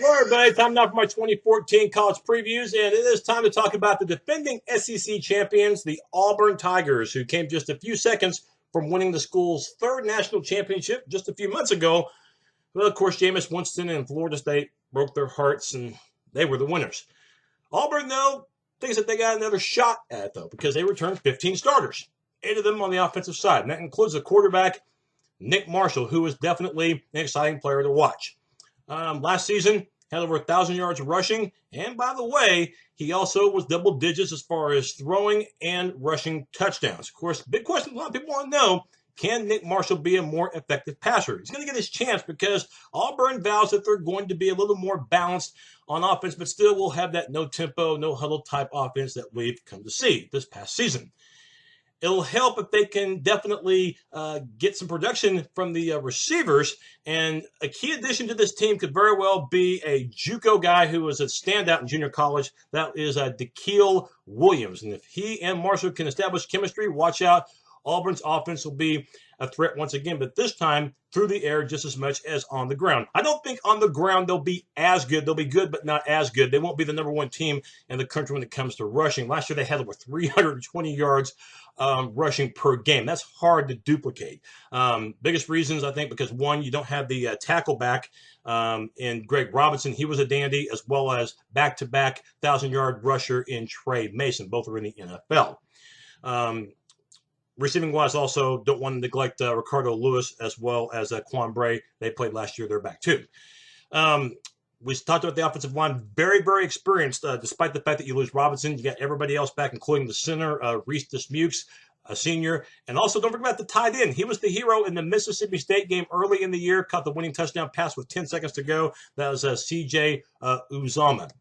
Hello, everybody. Time now for my 2014 college previews, and it is time to talk about the defending SEC champions, the Auburn Tigers, who came just a few seconds from winning the school's third national championship just a few months ago. Well, of course, Jameis Winston and Florida State broke their hearts, and they were the winners. Auburn, though, thinks that they got another shot at it, though, because they returned 15 starters, 8 of them on the offensive side, and that includes a quarterback, Nick Marshall, who is definitely an exciting player to watch. Last season, had over 1,000 yards rushing, and by the way, he also was double digits as far as throwing and rushing touchdowns. Of course, big question a lot of people want to know, can Nick Marshall be a more effective passer? He's going to get his chance because Auburn vows that they're going to be a little more balanced on offense, but still will have that no-tempo, no-huddle type offense that we've come to see this past season. It'll help if they can definitely get some production from the receivers. And a key addition to this team could very well be a JUCO guy who was a standout in junior college. That is Da'Keel Williams. And if he and Marshall can establish chemistry, watch out. Auburn's offense will be a threat once again, but this time through the air just as much as on the ground. I don't think on the ground they'll be as good. They'll be good, but not as good. They won't be the number one team in the country when it comes to rushing. Last year they had over 320 yards rushing per game. That's hard to duplicate. Biggest reasons, I think, because one, you don't have the tackle back in Greg Robinson. He was a dandy, as well as back-to-back 1,000-yard rusher in Trey Mason. Both are in the NFL. Receiving-wise, also don't want to neglect Ricardo Lewis as well as Quan Bray. They played last year. They're back, too. We talked about the offensive line. Very, very experienced, despite the fact that you lose Robinson. You got everybody else back, including the center, Reese Dismukes, a senior. And also, don't forget about the tight end. He was the hero in the Mississippi State game early in the year. Caught the winning touchdown pass with 10 seconds to go. That was C.J. Uzomah.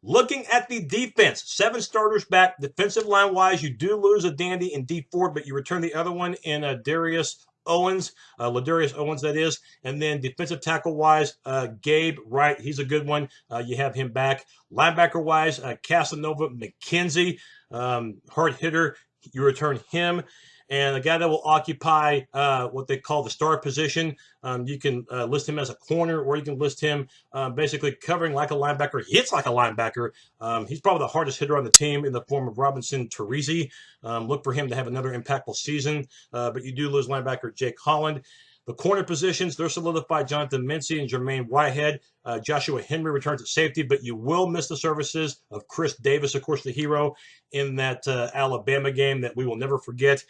Looking at the defense, 7 starters back. Defensive line-wise, you do lose a dandy in D Ford, but you return the other one in Ladarius Owens, that is. And then defensive tackle-wise, Gabe Wright, he's a good one. You have him back. Linebacker-wise, Casanova McKenzie, hard hitter. You return him. And a guy that will occupy what they call the star position. You can list him as a corner, or you can list him basically covering like a linebacker. He hits like a linebacker. He's probably the hardest hitter on the team in the form of Robinson Teresi. Look for him to have another impactful season. But you do lose linebacker Jake Holland. The corner positions, they're solidified. Jonathan Mincy and Jermaine Whitehead. Joshua Henry returns at safety, but you will miss the services of Chris Davis, of course, the hero in that Alabama game that we will never forget.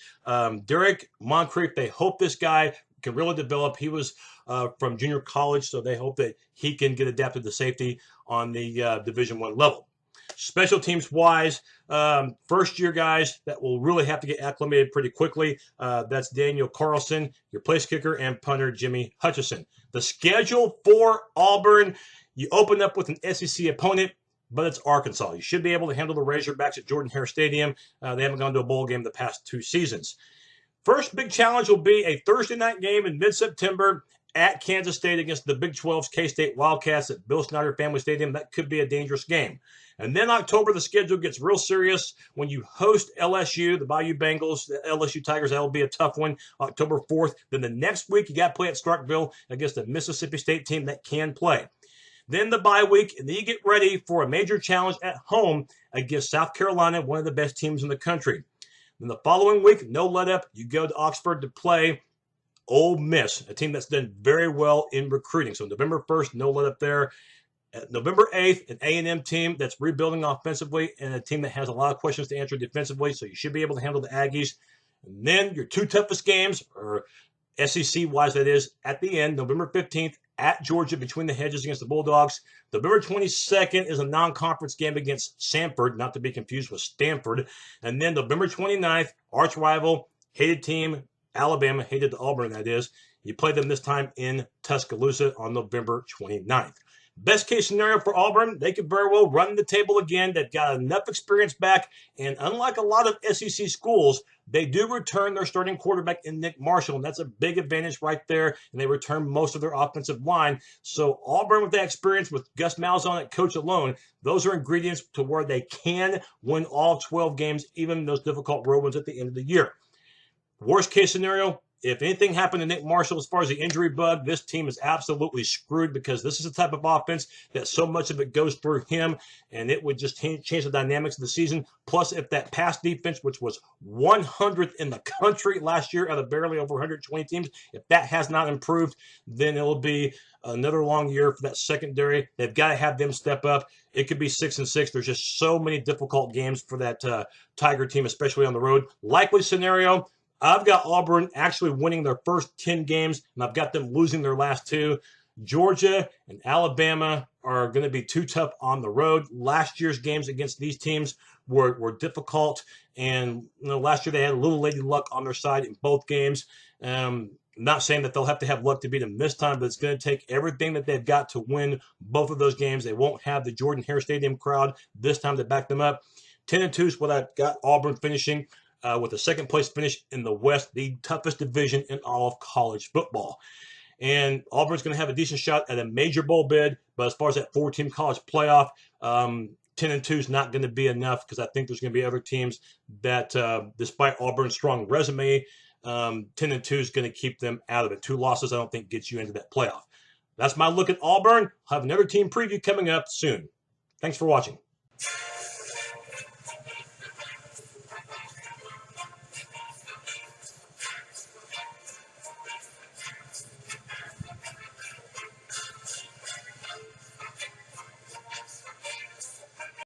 Derek Moncrief, they hope this guy can really develop. He was from junior college, so they hope that he can get adapted to safety on the Division I level. Special teams wise, first year guys that will really have to get acclimated pretty quickly. That's Daniel Carlson, your place kicker, and punter Jimmy Hutchison. The schedule for Auburn, you open up with an SEC opponent, but it's Arkansas. You should be able to handle the Razorbacks at Jordan-Hare Stadium. They haven't gone to a bowl game the past 2 seasons. First big challenge will be a Thursday night game in mid-September at Kansas State against the Big 12's K-State Wildcats at Bill Snyder Family Stadium. That could be a dangerous game. And then October, the schedule gets real serious when you host LSU, the Bayou Bengals, the LSU Tigers. That will be a tough one, October 4th. Then the next week, you got to play at Starkville against the Mississippi State team that can play. Then the bye week, and then you get ready for a major challenge at home against South Carolina, one of the best teams in the country. Then the following week, no let-up, you go to Oxford to play Ole Miss, a team that's done very well in recruiting. So November 1st, no let-up there. November 8th, an A&M team that's rebuilding offensively and a team that has a lot of questions to answer defensively, so you should be able to handle the Aggies. And then your 2 toughest games, or SEC-wise that is, at the end, November 15th at Georgia between the hedges against the Bulldogs. November 22nd is a non-conference game against Samford, not to be confused with Stanford. And then November 29th, arch rival, hated team, Alabama, hated to Auburn, that is. You play them this time in Tuscaloosa on November 29th. Best case scenario for Auburn, they could very well run the table again. They've got enough experience back, and unlike a lot of SEC schools, They do return their starting quarterback in Nick Marshall, and that's a big advantage right there. And they return most of their offensive line. So Auburn, with that experience with Gus Malzahn at coach alone, those are ingredients to where they can win all 12 games, even those difficult road ones at the end of the year. Worst case scenario, if anything happened to Nick Marshall as far as the injury bug, this team is absolutely screwed, because this is the type of offense that so much of it goes through him, and it would just change the dynamics of the season. Plus, if that pass defense, which was 100th in the country last year out of barely over 120 teams, if that has not improved, then it will be another long year for that secondary. They've got to have them step up. It could be 6-6. There's just so many difficult games for that Tiger team, especially on the road. Likely scenario, I've got Auburn actually winning their first 10 games, and I've got them losing their last 2. Georgia and Alabama are going to be too tough on the road. Last year's games against these teams were difficult, and last year they had a little lady luck on their side in both games. Not saying that they'll have to have luck to beat them this time, but it's going to take everything that they've got to win both of those games. They won't have the Jordan Hare Stadium crowd this time to back them up. 10-2 is what I've got Auburn finishing. With a second-place finish in the West, the toughest division in all of college football. And Auburn's going to have a decent shot at a major bowl bid, but as far as that 4-team college playoff, 10-2 is not going to be enough, because I think there's going to be other teams that, despite Auburn's strong resume, 10-2 is going to keep them out of it. 2 losses, I don't think, gets you into that playoff. That's my look at Auburn. I'll have another team preview coming up soon. Thanks for watching.